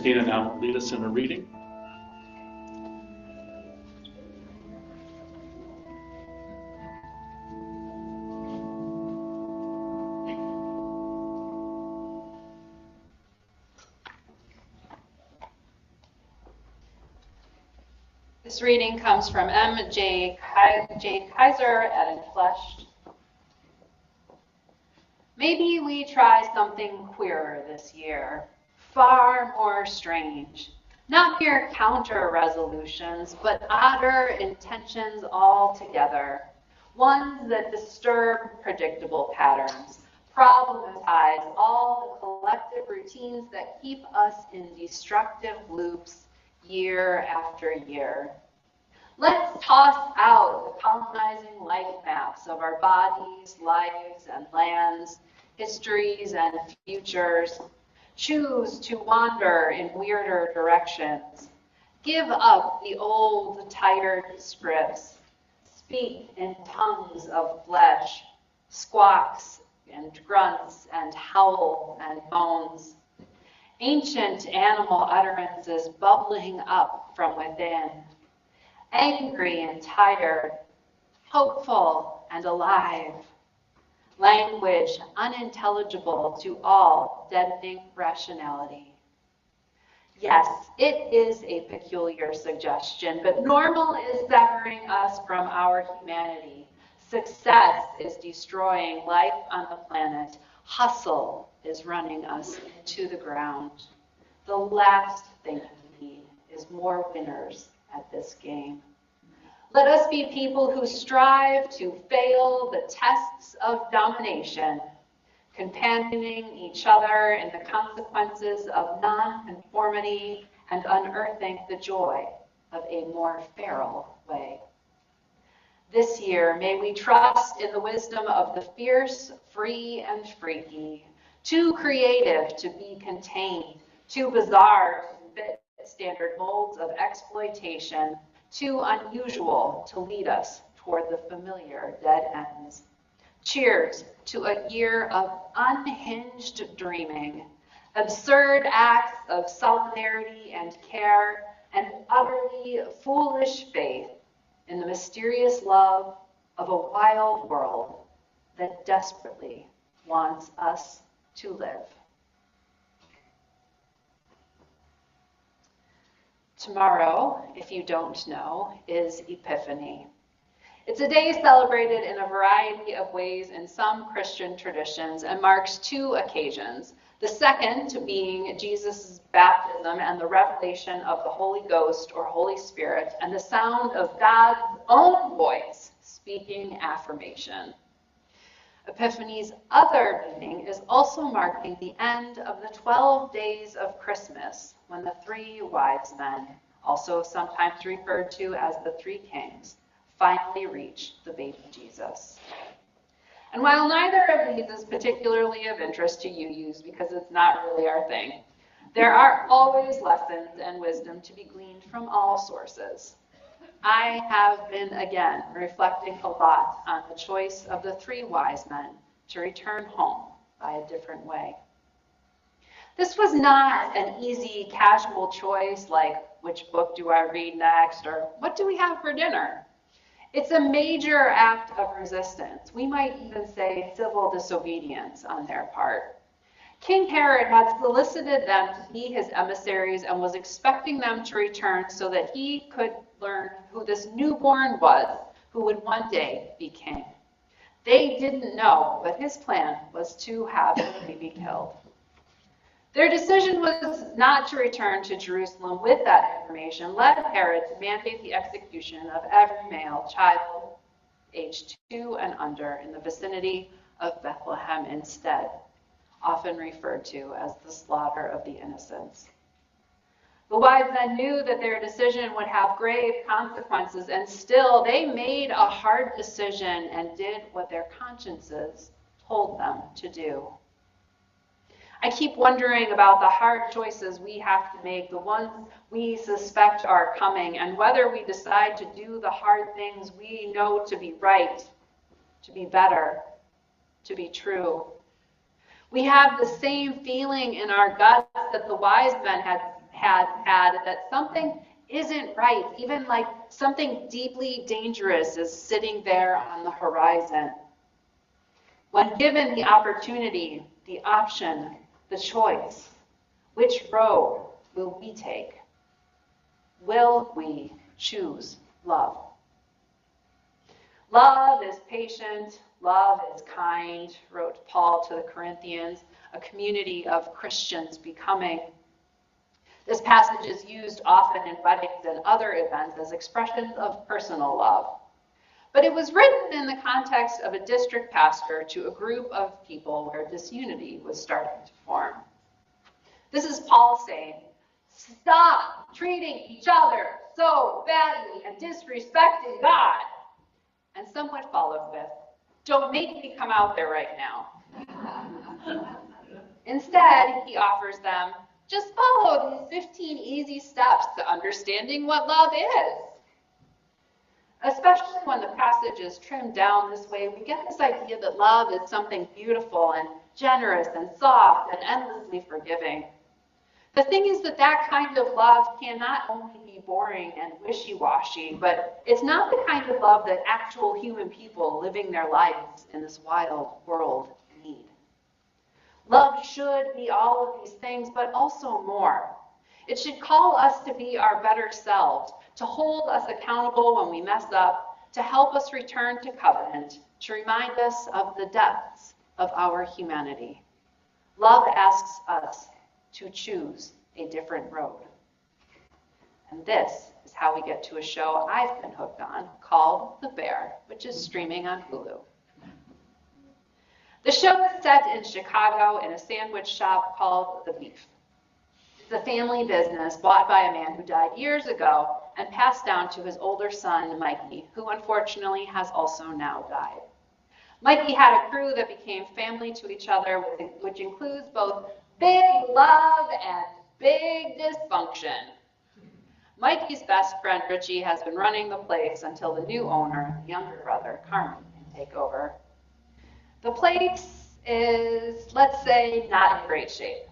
Kristina now lead us in a reading. This reading comes from M.J. Kaiser at Enfleshed. Maybe we try something queerer this year, far more strange. Not mere counter resolutions, but odder intentions altogether. Ones that disturb predictable patterns, problematize all the collective routines that keep us in destructive loops year after year. Let's toss out the colonizing life maps of our bodies, lives, and lands, histories, and futures. Choose to wander in weirder directions. Give up the old, tired scripts. Speak in tongues of flesh, squawks and grunts and howl and moans. Ancient animal utterances bubbling up from within. Angry and tired, hopeful and alive. Language unintelligible to all deadening rationality. Yes, it is a peculiar suggestion, but normal is severing us from our humanity. Success is destroying life on the planet. Hustle is running us into the ground. The last thing we need is more winners at this game. Let us be people who strive to fail the tests of domination, companioning each other in the consequences of nonconformity and unearthing the joy of a more feral way. This year, may we trust in the wisdom of the fierce, free, and freaky, too creative to be contained, too bizarre to fit standard molds of exploitation, too unusual to lead us toward the familiar dead ends. Cheers to a year of unhinged dreaming, absurd acts of solidarity and care, and utterly foolish faith in the mysterious love of a wild world that desperately wants us to live. Tomorrow, if you don't know, is Epiphany. It's a day celebrated in a variety of ways in some Christian traditions and marks two occasions. The second being Jesus' baptism and the revelation of the Holy Ghost or Holy Spirit and the sound of God's own voice speaking affirmation. Epiphany's other meaning is also marking the end of the 12 days of Christmas, when the three wise men, also sometimes referred to as the three kings, finally reach the baby Jesus. And while neither of these is particularly of interest to UUs because it's not really our thing, there are always lessons and wisdom to be gleaned from all sources. I have been again reflecting a lot on the choice of the three wise men to return home by a different way. This was not an easy, casual choice like which book do I read next or what do we have for dinner? It's a major act of resistance. We might even say civil disobedience on their part. King Herod had solicited them to be his emissaries and was expecting them to return so that he could learn who this newborn was, who would one day be king. They didn't know, but his plan was to have the baby killed. Their decision was not to return to Jerusalem with that information, led Herod to mandate the execution of every male child aged 2 and under in the vicinity of Bethlehem instead, often referred to as the slaughter of the innocents. The wise men knew that their decision would have grave consequences, and still they made a hard decision and did what their consciences told them to do. I keep wondering about the hard choices we have to make, the ones we suspect are coming, and whether we decide to do the hard things we know to be right, to be better, to be true. We have the same feeling in our guts that the wise men had had that something isn't right, even like something deeply dangerous is sitting there on the horizon. When given the opportunity, the option, the choice, which road will we take? Will we choose love? Love is patient, love is kind, wrote Paul to the Corinthians, a community of Christians becoming. This passage is used often in weddings and other events as expressions of personal love. But it was written in the context of a district pastor to a group of people where disunity was starting to form. This is Paul saying, stop treating each other so badly and disrespecting God. And someone followed with, don't make me come out there right now. Instead, he offers them, just follow these 15 easy steps to understanding what love is. Especially when the passage is trimmed down this way, we get this idea that love is something beautiful and generous and soft and endlessly forgiving. The thing is that kind of love can not only be boring and wishy-washy, but it's not the kind of love that actual human people living their lives in this wild world need. Love should be all of these things, but also more. It should call us to be our better selves, to hold us accountable when we mess up, to help us return to covenant, to remind us of the depths of our humanity. Love asks us to choose a different road. And this is how we get to a show I've been hooked on called The Bear, which is streaming on Hulu. The show is set in Chicago in a sandwich shop called The Beef. It's a family business bought by a man who died years ago and passed down to his older son, Mikey, who unfortunately has also now died. Mikey had a crew that became family to each other, which includes both big love and big dysfunction. Mikey's best friend, Richie, has been running the place until the new owner, the younger brother, Carmen, can take over. The place is, let's say, not in great shape.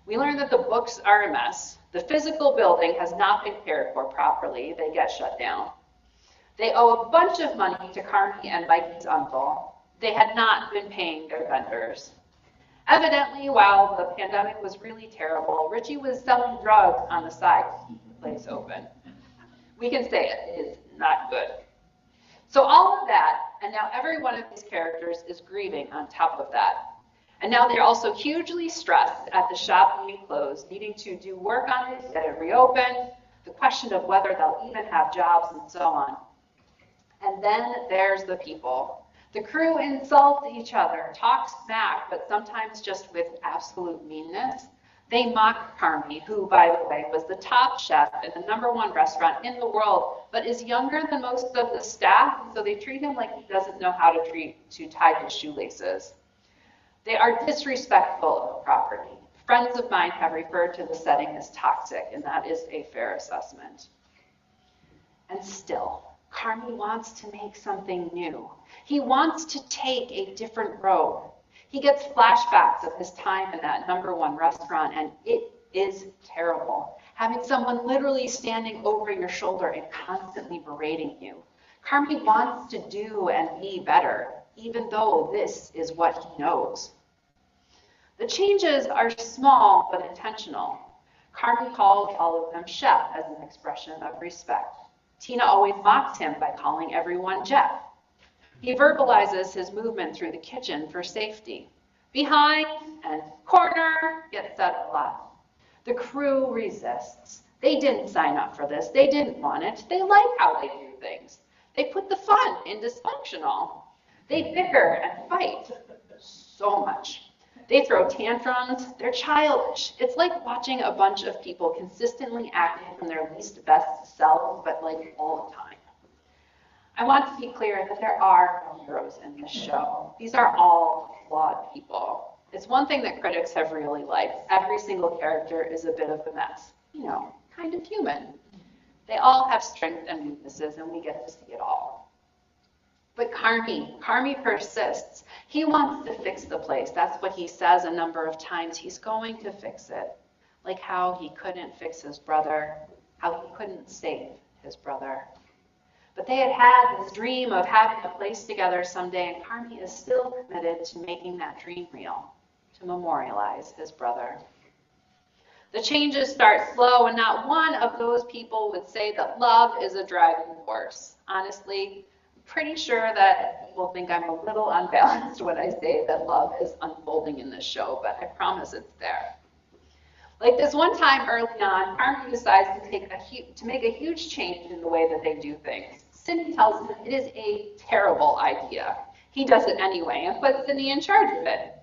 We learn that the books are a mess. The physical building has not been cared for properly. They get shut down. They owe a bunch of money to Carmi and Mikey's uncle. They had not been paying their vendors. Evidently, while the pandemic was really terrible, Richie was selling drugs on the side to keep the place open. We can say it is not good. So all of that, and now every one of these characters is grieving on top of that. And now they're also hugely stressed at the shop being closed, needing to do work on it, get it reopened, the question of whether they'll even have jobs, and so on. And then there's the people. The crew insult each other, talk smack, but sometimes just with absolute meanness. They mock Carmi, who, by the way, was the top chef in the #1 restaurant in the world, but is younger than most of the staff, so they treat him like he doesn't know how to tie his shoelaces. They are disrespectful of the property. Friends of mine have referred to the setting as toxic, and that is a fair assessment. And still, Carmi wants to make something new. He wants to take a different road. He gets flashbacks of his time in that #1 restaurant, and it is terrible. Having someone literally standing over your shoulder and constantly berating you. Carmi wants to do and be better, even though this is what he knows. The changes are small but intentional. Carmi called all of them chef as an expression of respect. Tina always mocks him by calling everyone Jeff. He verbalizes his movement through the kitchen for safety. Behind and corner gets said a lot. The crew resists. They didn't sign up for this. They didn't want it. They like how they do things. They put the fun in dysfunctional. They bicker and fight so much. They throw tantrums. They're childish. It's like watching a bunch of people consistently acting from their least best selves, but like all the time. I want to be clear that there are no heroes in this show. These are all flawed people. It's one thing that critics have really liked. Every single character is a bit of a mess. Kind of human. They all have strengths and weaknesses, and we get to see it all. But Carmi persists. He wants to fix the place. That's what he says a number of times. He's going to fix it. like how he couldn't fix his brother, how he couldn't save his brother. But they had had this dream of having a place together someday, and Carmi is still committed to making that dream real, to memorialize his brother. The changes start slow, and not one of those people would say that love is a driving force. Honestly, I'm pretty sure that people think I'm a little unbalanced when I say that love is unfolding in this show, but I promise it's there. Like this one time early on, Carmi decides to make a huge change in the way that they do things. Cindy tells him it is a terrible idea. He does it anyway and puts Cindy in charge of it.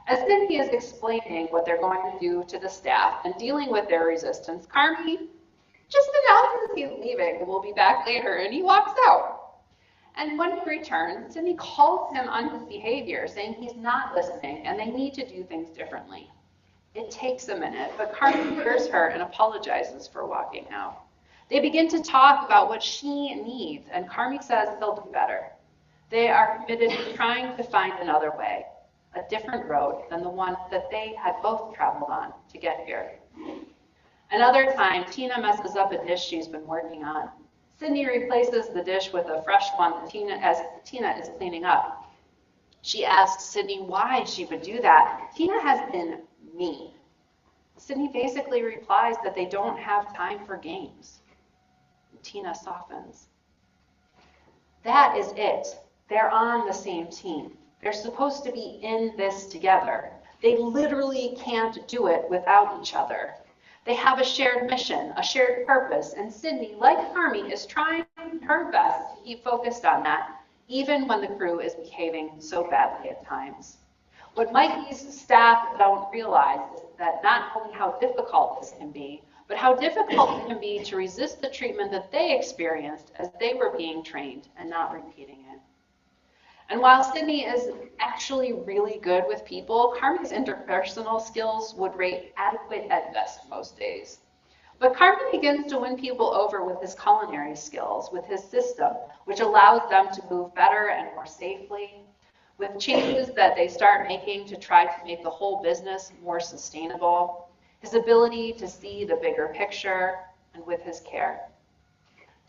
As Cindy is explaining what they're going to do to the staff and dealing with their resistance, Carmi just announces he's leaving and will be back later, and he walks out. And when he returns, Cindy calls him on his behavior, saying he's not listening and they need to do things differently. It takes a minute, but Carmi hears her and apologizes for walking out. They begin to talk about what she needs, and Carmi says they'll do better. They are committed to trying to find another way, a different road than the one that they had both traveled on to get here. Another time, Tina messes up a dish she's been working on. Cindy replaces the dish with a fresh one as Tina is cleaning up. She asks Cindy why she would do that. Tina has been mean. Cindy basically replies that they don't have time for games. Tina softens. That is it. They're on the same team. They're supposed to be in this together. They literally can't do it without each other. They have a shared mission, a shared purpose, and Cindy, like Carmi, is trying her best to keep focused on that, even when the crew is behaving so badly at times. What Mikey's staff don't realize is that not only how difficult this can be, but how difficult it can be to resist the treatment that they experienced as they were being trained and not repeating it. And while Sydney is actually really good with people, Carmi's interpersonal skills would rate adequate at best most days. But Carmi begins to win people over with his culinary skills, with his system, which allows them to move better and more safely, with changes that they start making to try to make the whole business more sustainable, his ability to see the bigger picture, and with his care.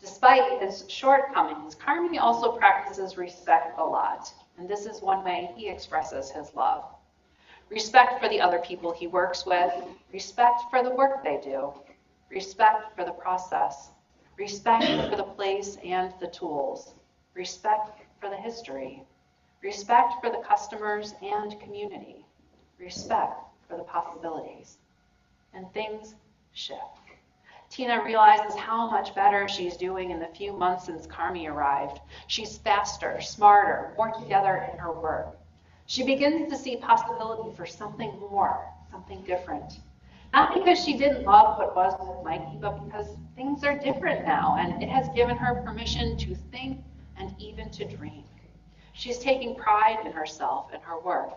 Despite his shortcomings, Carmi also practices respect a lot, and this is one way he expresses his love. Respect for the other people he works with, respect for the work they do, respect for the process, respect for the place and the tools, respect for the history, respect for the customers and community, respect for the possibilities. And things shift. Tina realizes how much better she's doing in the few months since Carmi arrived. She's faster, smarter, more together in her work. She begins to see possibility for something more, something different. Not because she didn't love what was with Mikey, but because things are different now, and it has given her permission to think and even to dream. She's taking pride in herself and her work.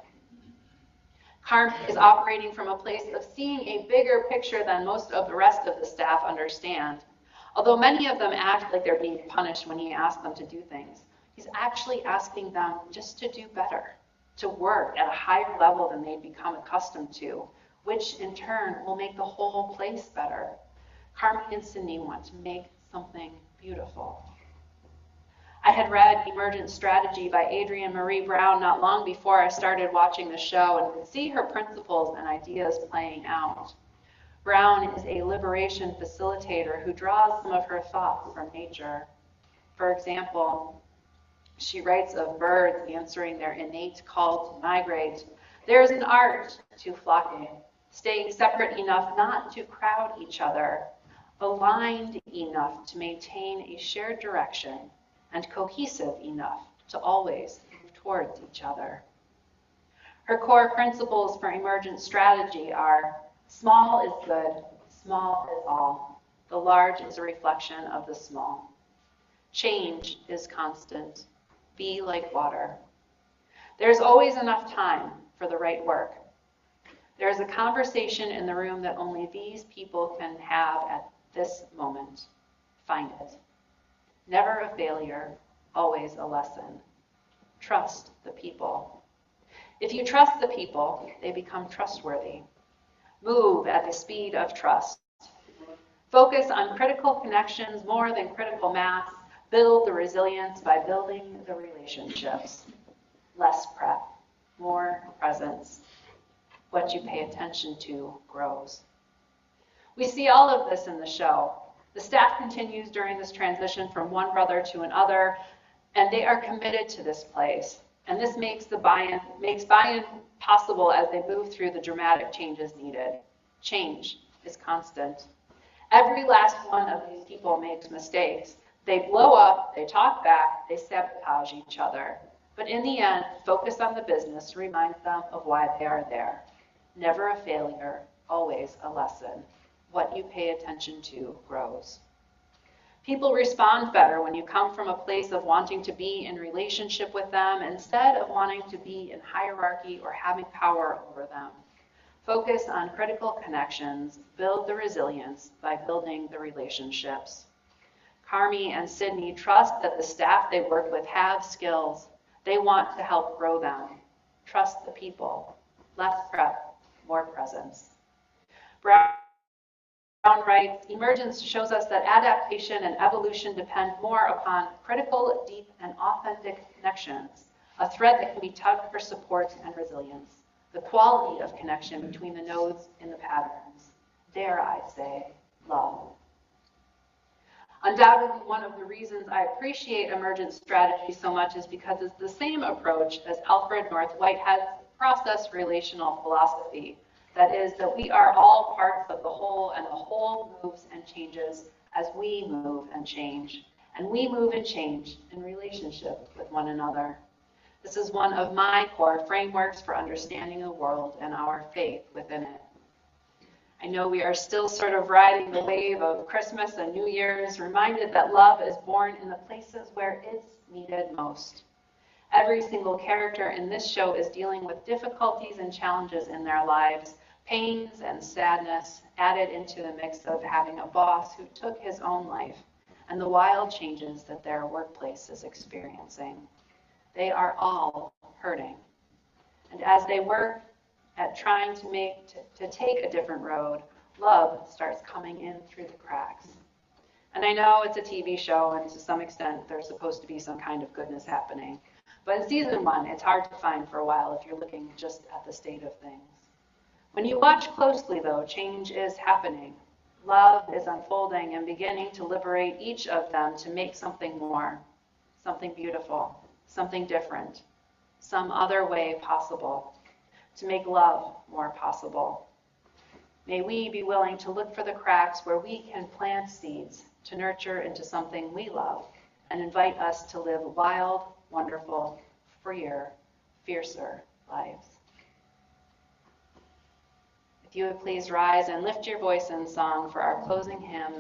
Carmi is operating from a place of seeing a bigger picture than most of the rest of the staff understand. Although many of them act like they're being punished when he asks them to do things, he's actually asking them just to do better, to work at a higher level than they'd become accustomed to, which in turn will make the whole place better. Carmi and Cindy want to make something beautiful. I had read Emergent Strategy by Adrienne Marie Brown not long before I started watching the show and could see her principles and ideas playing out. Brown is a liberation facilitator who draws some of her thoughts from nature. For example, she writes of birds answering their innate call to migrate. There is an art to flocking, staying separate enough not to crowd each other, aligned enough to maintain a shared direction, and cohesive enough to always move towards each other. Her core principles for emergent strategy are: small is good, small is all. The large is a reflection of the small. Change is constant. Be like water. There's always enough time for the right work. There is a conversation in the room that only these people can have at this moment. Find it. Never a failure, always a lesson. Trust the people. If you trust the people, they become trustworthy. Move at the speed of trust. Focus on critical connections more than critical mass. Build the resilience by building the relationships. Less prep, more presence. What you pay attention to grows. We see all of this in the show. The staff continues during this transition from one brother to another, and they are committed to this place. And this makes buy-in possible as they move through the dramatic changes needed. Change is constant. Every last one of these people makes mistakes. They blow up, they talk back, they sabotage each other. But in the end, focus on the business reminds them of why they are there. Never a failure, always a lesson. What you pay attention to grows. People respond better when you come from a place of wanting to be in relationship with them instead of wanting to be in hierarchy or having power over them. Focus on critical connections, build the resilience by building the relationships. Carmi and Sydney trust that the staff they work with have skills. They want to help grow them. Trust the people. Less prep, more presence. Brown writes, emergence shows us that adaptation and evolution depend more upon critical, deep, and authentic connections, a thread that can be tugged for support and resilience, the quality of connection between the nodes in the patterns. Dare I say, love. Undoubtedly, one of the reasons I appreciate emergent strategy so much is because it's the same approach as Alfred North Whitehead's process relational philosophy. That is, that we are all parts of the whole, and the whole moves and changes as we move and change. And we move and change in relationship with one another. This is one of my core frameworks for understanding the world and our faith within it. I know we are still sort of riding the wave of Christmas and New Year's, reminded that love is born in the places where it's needed most. Every single character in this show is dealing with difficulties and challenges in their lives, pains and sadness added into the mix of having a boss who took his own life and the wild changes that their workplace is experiencing. They are all hurting. And as they work at trying to take a different road, love starts coming in through the cracks. And I know it's a TV show, and to some extent there's supposed to be some kind of goodness happening. But in season 1, it's hard to find for a while if you're looking just at the state of things. When you watch closely, though, change is happening. Love is unfolding and beginning to liberate each of them to make something more, something beautiful, something different, some other way possible, to make love more possible. May we be willing to look for the cracks where we can plant seeds to nurture into something we love and invite us to live wild, wonderful, freer, fiercer lives. If you would please rise and lift your voice in song for our closing hymn.